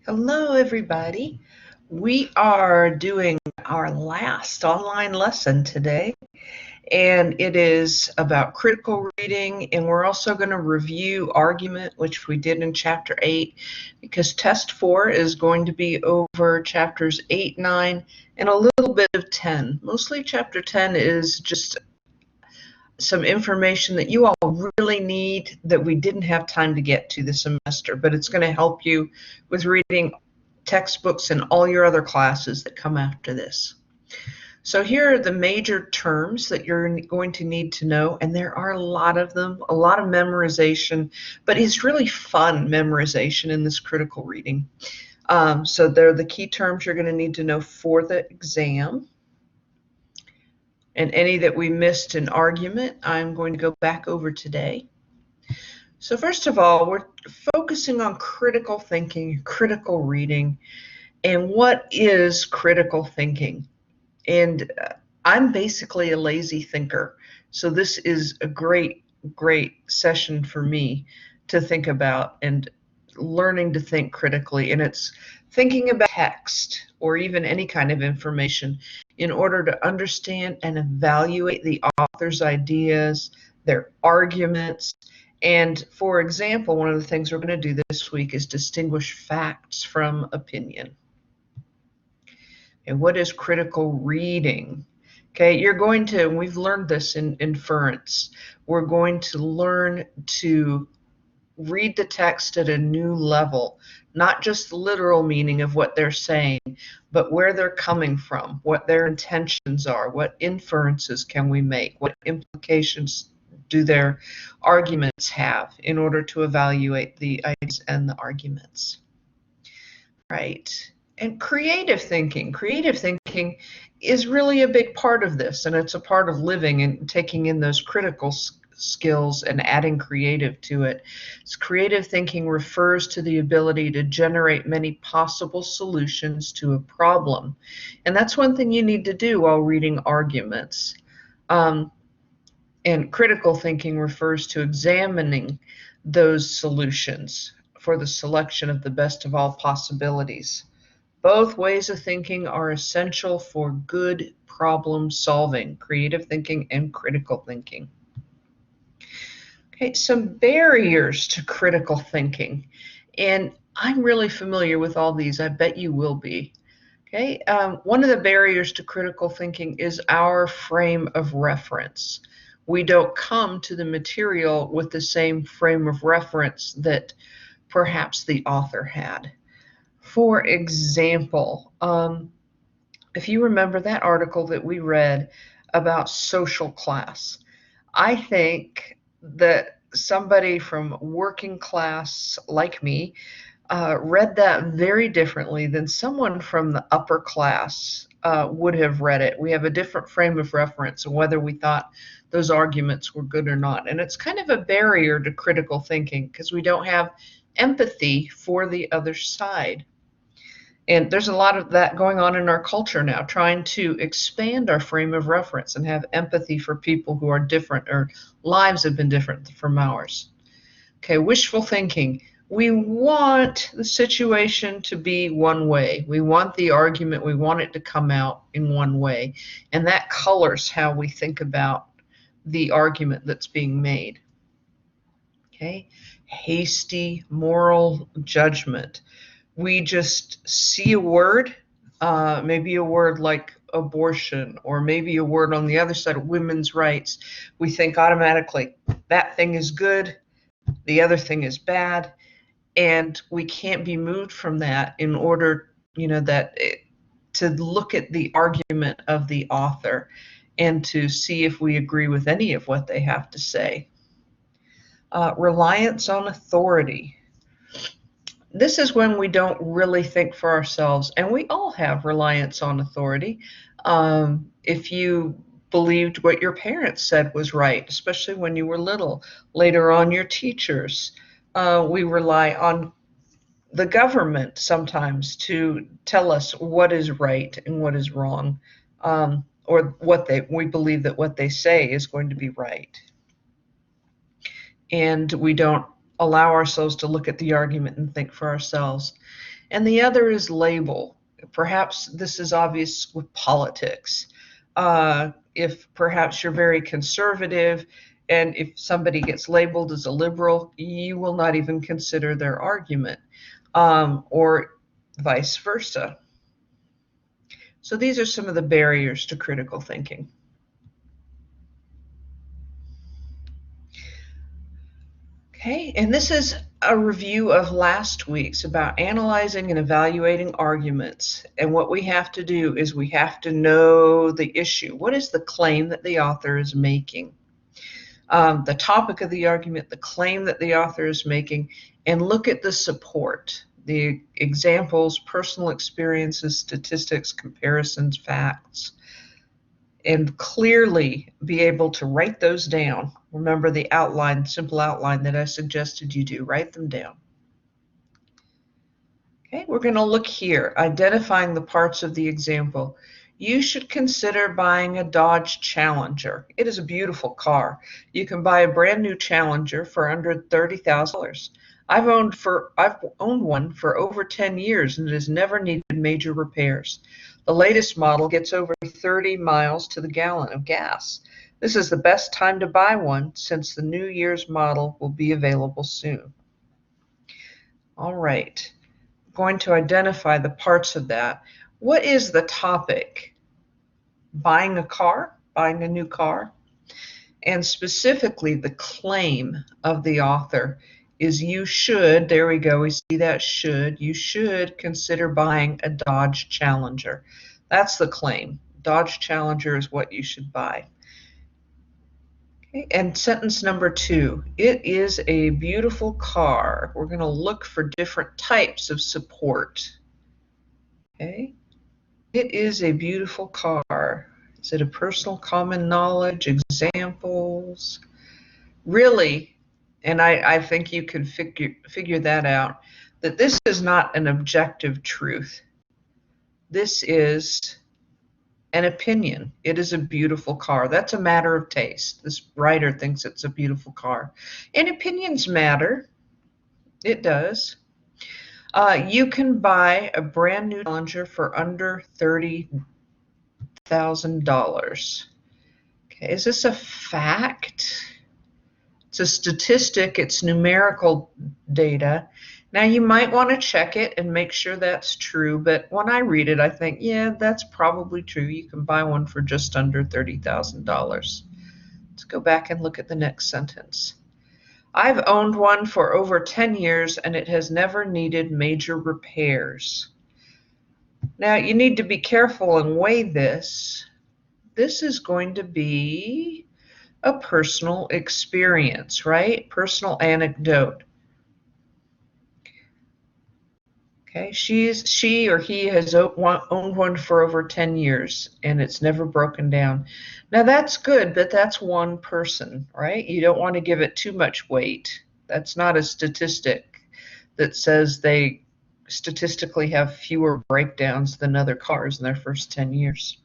Hello, everybody. We are doing our last online lesson today, and it is about critical reading, and we're also going to review argument, which we did in Chapter 8, because Test 4 is going to be over Chapters 8, 9, and a little bit of 10. Mostly Chapter 10 is just some information that you all really need that we didn't have time to get to this semester, but it's going to help you with reading textbooks and all your other classes that come after this. So here are the major terms that you're going to need to know, and there are a lot of them, a lot of memorization, but it's really fun memorization in this critical reading. So they're the key terms you're going to need to know for the exam. And any that we missed in argument, I'm going to go back over today. So first of all, we're focusing on critical thinking, critical reading, and what is critical thinking? And I'm basically a lazy thinker, so this is a great session for me to think about and learning to think critically. And it's thinking about text or even any kind of information in order to understand and evaluate the author's ideas, their arguments. And for example, one of the things we're going to do this week is distinguish facts from opinion. And what is critical reading? Okay, you're going to, and we've learned this in inference, we're going to learn to read the text at a new level, not just the literal meaning of what they're saying, but where they're coming from, what their intentions are, what inferences can we make, what implications do their arguments have in order to evaluate the ideas and the arguments. Right. And creative thinking is really a big part of this, and it's a part of living and taking in those critical skills and adding creative to it. Creative thinking refers to the ability to generate many possible solutions to a problem. And that's one thing you need to do while reading arguments. And critical thinking refers to examining those solutions for the selection of the best of all possibilities. Both ways of thinking are essential for good problem solving, creative thinking and critical thinking. Okay, some barriers to critical thinking. And I'm really familiar with all these. I bet you will be. Okay, one of the barriers to critical thinking is our frame of reference. We don't come to the material with the same frame of reference that perhaps the author had. For example, if you remember that article that we read about social class, I think that somebody from working class like me read that very differently than someone from the upper class would have read it. We have a different frame of reference on whether we thought those arguments were good or not. And it's kind of a barrier to critical thinking because we don't have empathy for the other side. And there's a lot of that going on in our culture now, trying to expand our frame of reference and have empathy for people who are different or lives have been different from ours. Okay, wishful thinking. We want the situation to be one way. We want the argument, we want it to come out in one way. And that colors how we think about the argument that's being made. Okay, hasty moral judgment. We just see a word, maybe a word like abortion, or maybe a word on the other side of women's rights. We think automatically that thing is good, the other thing is bad, and we can't be moved from that in order, to look at the argument of the author and to see if we agree with any of what they have to say. Reliance on authority. This is when we don't really think for ourselves, and we all have reliance on authority. If you believed what your parents said was right, especially when you were little, later on your teachers, we rely on the government sometimes to tell us what is right and what is wrong, or we believe that what they say is going to be right. And we don't allow ourselves to look at the argument and think for ourselves. and the other is label. Perhaps this is obvious with politics. If perhaps you're very conservative, and if somebody gets labeled as a liberal, you will not even consider their argument, or vice versa. So these are some of the barriers to critical thinking. Okay, and this is a review of last week's about analyzing and evaluating arguments. And what we have to do is we have to know the issue. What is the claim that the author is making? The topic of the argument, the claim that the author is making, and look at the support, the examples, personal experiences, statistics, comparisons, facts, and clearly be able to write those down. Remember the outline, simple outline that I suggested you do. Write them down. Okay, we're going to look here, identifying the parts of the example. You should consider buying a Dodge Challenger. It is a beautiful car. You can buy a brand new Challenger for under $30,000. I've owned one for over 10 years and it has never needed major repairs. The latest model gets over 30 miles to the gallon of gas. This is the best time to buy one since the New Year's model will be available soon. All right, I'm going to identify the parts of that. What is the topic? Buying a car, buying a new car, and specifically the claim of the author is you should, there we go, we see that should, you should consider buying a Dodge Challenger. That's the claim. Dodge Challenger is what you should buy. Okay, and sentence number 2, it is a beautiful car. We're going to look for different types of support. Okay, it is a beautiful car. Is it a personal common knowledge, examples? Really, and I think you can figure that out, that this is not an objective truth. This is an opinion. It is a beautiful car. That's a matter of taste. This writer thinks it's a beautiful car. And opinions matter. It does. You can buy a brand new Challenger for under $30,000. Okay, is this a fact? It's a statistic, it's numerical data. Now you might want to check it and make sure that's true, but when I read it, I think, yeah, that's probably true. You can buy one for just under $30,000. Let's go back and look at the next sentence. I've owned one for over 10 years and it has never needed major repairs. Now you need to be careful and weigh this. This is going to be a personal experience, right? Personal anecdote. Okay, she or he has owned one for over 10 years and it's never broken down. Now that's good, but that's one person, right? You don't want to give it too much weight. That's not a statistic that says they statistically have fewer breakdowns than other cars in their first 10 years.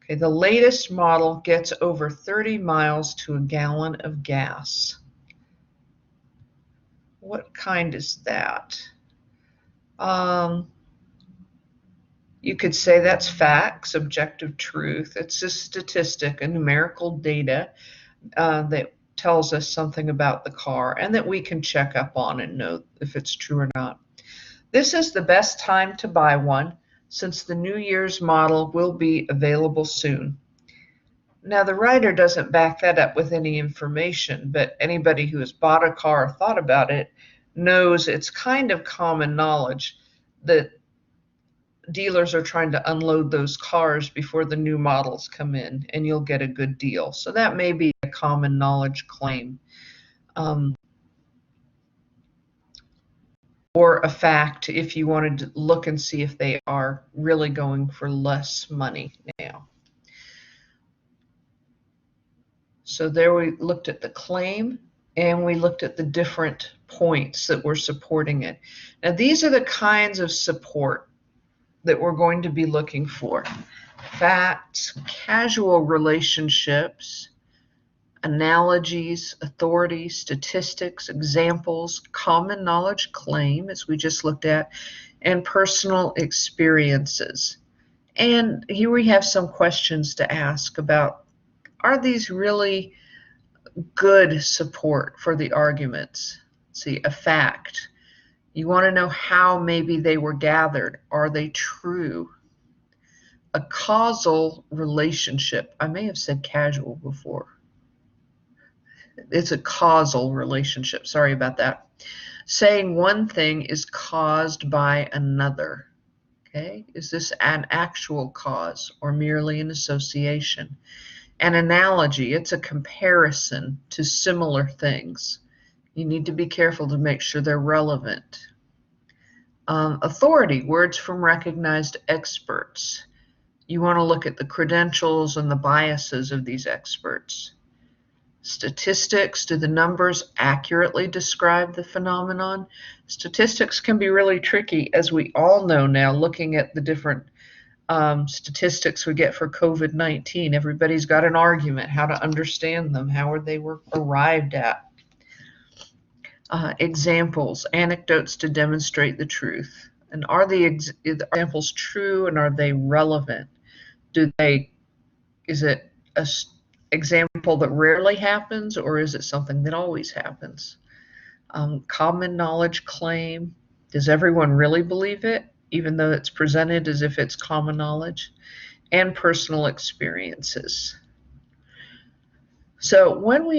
Okay, the latest model gets over 30 miles to a gallon of gas. What kind is that? You could say that's facts, objective truth. It's a statistic, a numerical data that tells us something about the car and that we can check up on and know if it's true or not. This is the best time to buy one since the New Year's model will be available soon. Now the writer doesn't back that up with any information, but anybody who has bought a car or thought about it knows it's kind of common knowledge that dealers are trying to unload those cars before the new models come in and you'll get a good deal. So that may be a common knowledge claim. Or a fact if you wanted to look and see if they are really going for less money now. So there we looked at the claim and we looked at the different points that were supporting it. Now these are the kinds of support that we're going to be looking for. Facts, casual relationships, analogies, authority, statistics, examples, common knowledge claim, as we just looked at, and personal experiences. And here we have some questions to ask about, are these really good support for the arguments? See, a fact. You want to know how maybe they were gathered. Are they true? A causal relationship. I may have said casual before. It's a causal relationship. Sorry about that. Saying one thing is caused by another. Okay, is this an actual cause or merely an association? An analogy, it's a comparison to similar things. You need to be careful to make sure they're relevant. Authority, words from recognized experts. You want to look at the credentials and the biases of these experts. Statistics, do the numbers accurately describe the phenomenon? Statistics can be really tricky, as we all know now, looking at the different statistics we get for COVID-19. Everybody's got an argument how to understand them, how they were arrived at. Examples, anecdotes to demonstrate the truth. And are the examples true, and are they relevant? Is it an example that rarely happens, or is it something that always happens? Common knowledge claim. Does everyone really believe it, even though it's presented as if it's common knowledge? And personal experiences. So when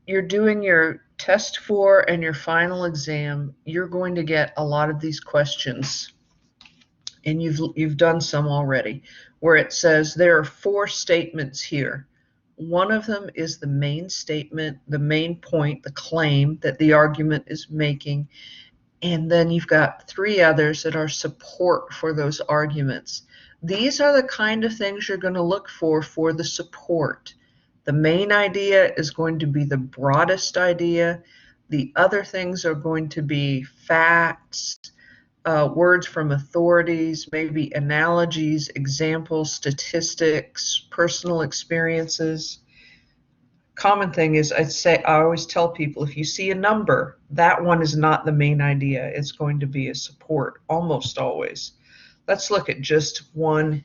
you're doing your test 4 and your final exam, you're going to get a lot of these questions, and you've done some already, where it says there are 4 statements here. One of them is the main statement, the main point, the claim that the argument is making, and then you've got 3 others that are support for those arguments. These are the kind of things you're going to look for the support. The main idea is going to be the broadest idea. The other things are going to be facts, words from authorities, maybe analogies, examples, statistics, personal experiences. Common thing is I always tell people, if you see a number, that one is not the main idea. It's going to be a support, almost always. Let's look at just one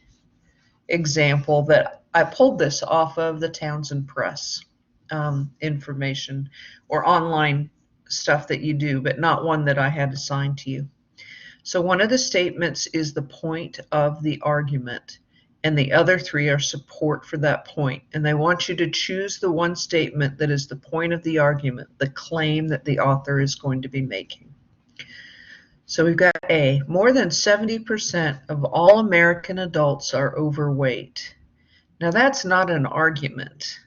example that I pulled this off of the Townsend Press information or online stuff that you do, but not one that I had assigned to you. So one of the statements is the point of the argument, and the other 3 are support for that point. And they want you to choose the one statement that is the point of the argument, the claim that the author is going to be making. So we've got A, more than 70% of all American adults are overweight. Now that's not an argument.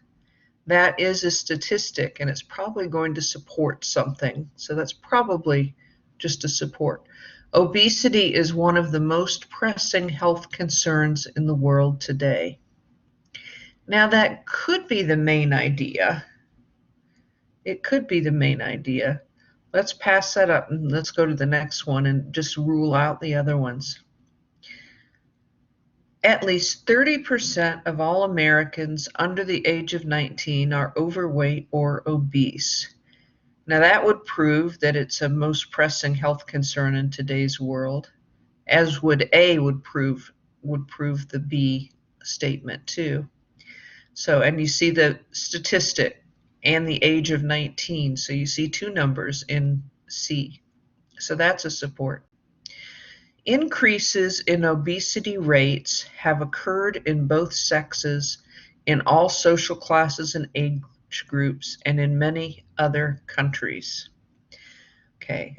That is a statistic, and it's probably going to support something. So that's probably just a support. Obesity is one of the most pressing health concerns in the world today. Now that could be the main idea. It could be the main idea. Let's pass that up and let's go to the next one and just rule out the other ones. At least 30% of all Americans under the age of 19 are overweight or obese. Now that would prove that it's a most pressing health concern in today's world, as would A would prove the B statement too. So, and you see the statistic and the age of 19. So you see 2 numbers in C. So that's a support. Increases in obesity rates have occurred in both sexes, in all social classes and age groups, and in many other countries. Okay,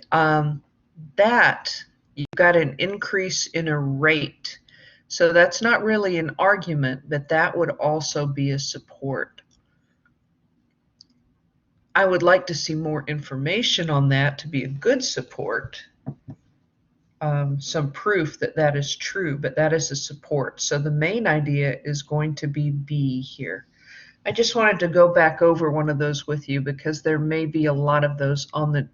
that you've got an increase in a rate. So that's not really an argument, but that would also be a support. I would like to see more information on that to be a good support. Some proof that that is true, but that is a support. So the main idea is going to be B here. I just wanted to go back over one of those with you because there may be a lot of those on the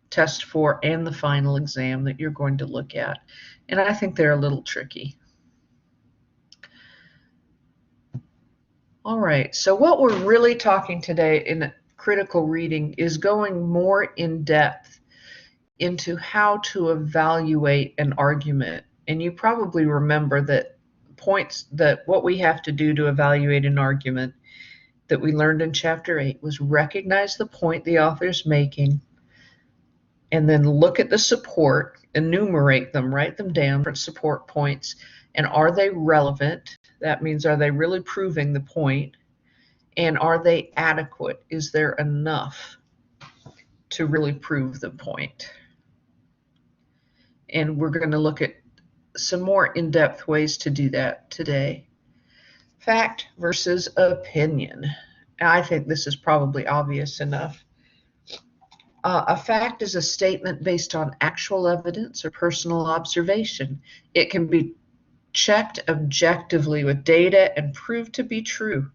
test 4 and the final exam that you're going to look at. And I think they're a little tricky. All right, so what we're really talking today in critical reading is going more in depth into how to evaluate an argument. And you probably remember that what we have to do to evaluate an argument that we learned in chapter 8 was recognize the point the author is making, and then look at the support, enumerate them, write them down, different support points, and are they relevant? That means, are they really proving the point? And are they adequate? Is there enough to really prove the point? And we're going to look at some more in-depth ways to do that today. Fact versus opinion. I think this is probably obvious enough. A fact is a statement based on actual evidence or personal observation. It can be checked objectively with data and proved to be true.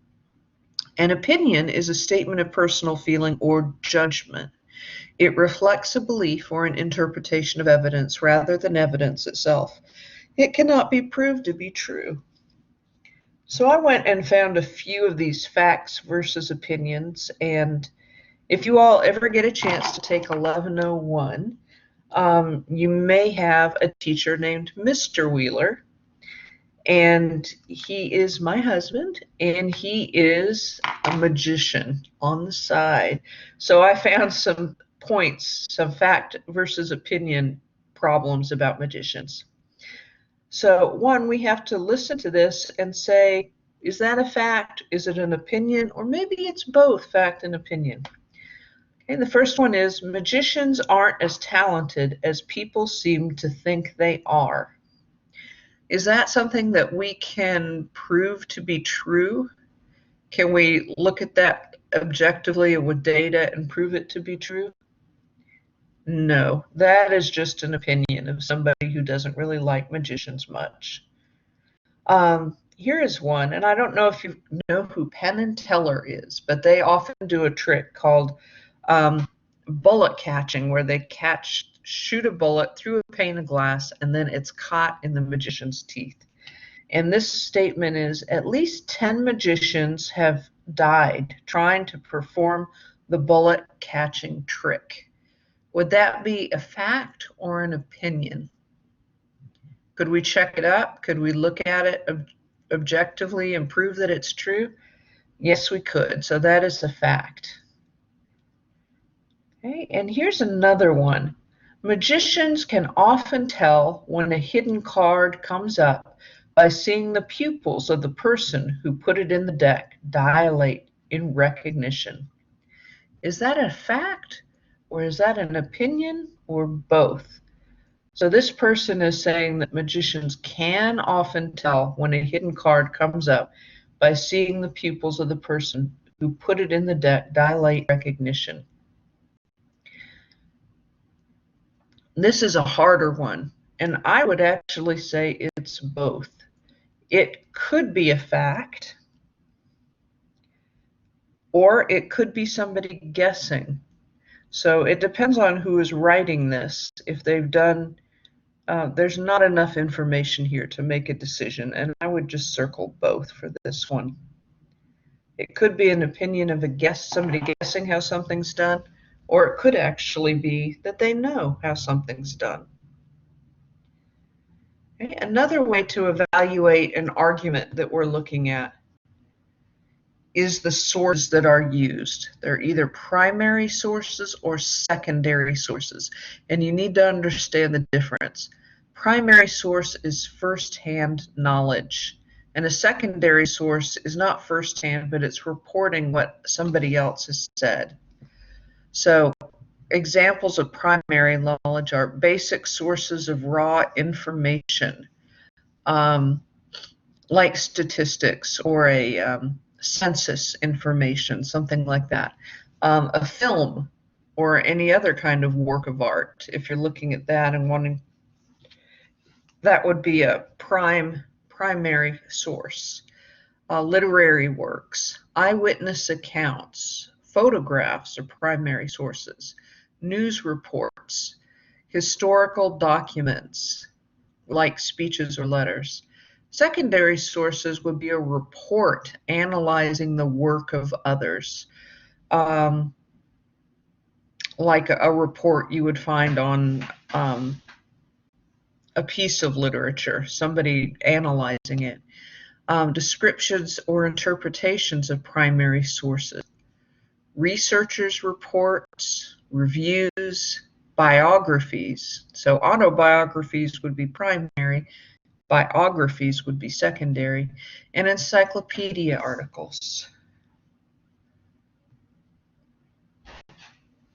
An opinion is a statement of personal feeling or judgment. It reflects a belief or an interpretation of evidence rather than evidence itself. It cannot be proved to be true. So I went and found a few of these facts versus opinions, and if you all ever get a chance to take 1101, you may have a teacher named Mr. Wheeler, and he is my husband, and he is a magician on the side. So I found some points, some fact versus opinion problems about magicians. So one, we have to listen to this and say, is that a fact? Is it an opinion? Or maybe it's both fact and opinion. Okay, the first one is magicians aren't as talented as people seem to think they are. Is that something that we can prove to be true? Can we look at that objectively with data and prove it to be true? No, that is just an opinion of somebody who doesn't really like magicians much. Here is one, and I don't know if you know who Penn and Teller is, but they often do a trick called bullet catching, where they shoot a bullet through a pane of glass, and then it's caught in the magician's teeth. And this statement is, at least 10 magicians have died trying to perform the bullet catching trick. Would that be a fact or an opinion? Could we check it up? Could we look at it objectively and prove that it's true? Yes, we could. So that is a fact. Okay, and here's another one. Magicians can often tell when a hidden card comes up by seeing the pupils of the person who put it in the deck dilate in recognition. Is that a fact, or is that an opinion, or both? So this person is saying that magicians can often tell when a hidden card comes up by seeing the pupils of the person who put it in the deck dilate recognition. This is a harder one, and I would actually say it's both. It could be a fact, or it could be somebody guessing. So it depends on who is writing this. If they've done, there's not enough information here to make a decision, and I would just circle both for this one. It could be an opinion of somebody guessing how something's done, or it could actually be that they know how something's done. Okay, another way to evaluate an argument that we're looking at is the sources that are used. They're either primary sources or secondary sources, and you need to understand the difference. Primary source is first-hand knowledge, and a secondary source is not first-hand, but it's reporting what somebody else has said. So examples of primary knowledge are basic sources of raw information, like statistics or a census information, something like that. A film or any other kind of work of art, if you're looking at that and wanting, that would be a primary source. Literary works, eyewitness accounts, photographs are primary sources. News reports, historical documents like speeches or letters. Secondary sources would be a report analyzing the work of others, um, like a report you would find on a piece of literature, somebody analyzing it. Descriptions or interpretations of primary sources, researchers' reports, reviews, biographies. So autobiographies would be primary, biographies would be secondary, and encyclopedia articles.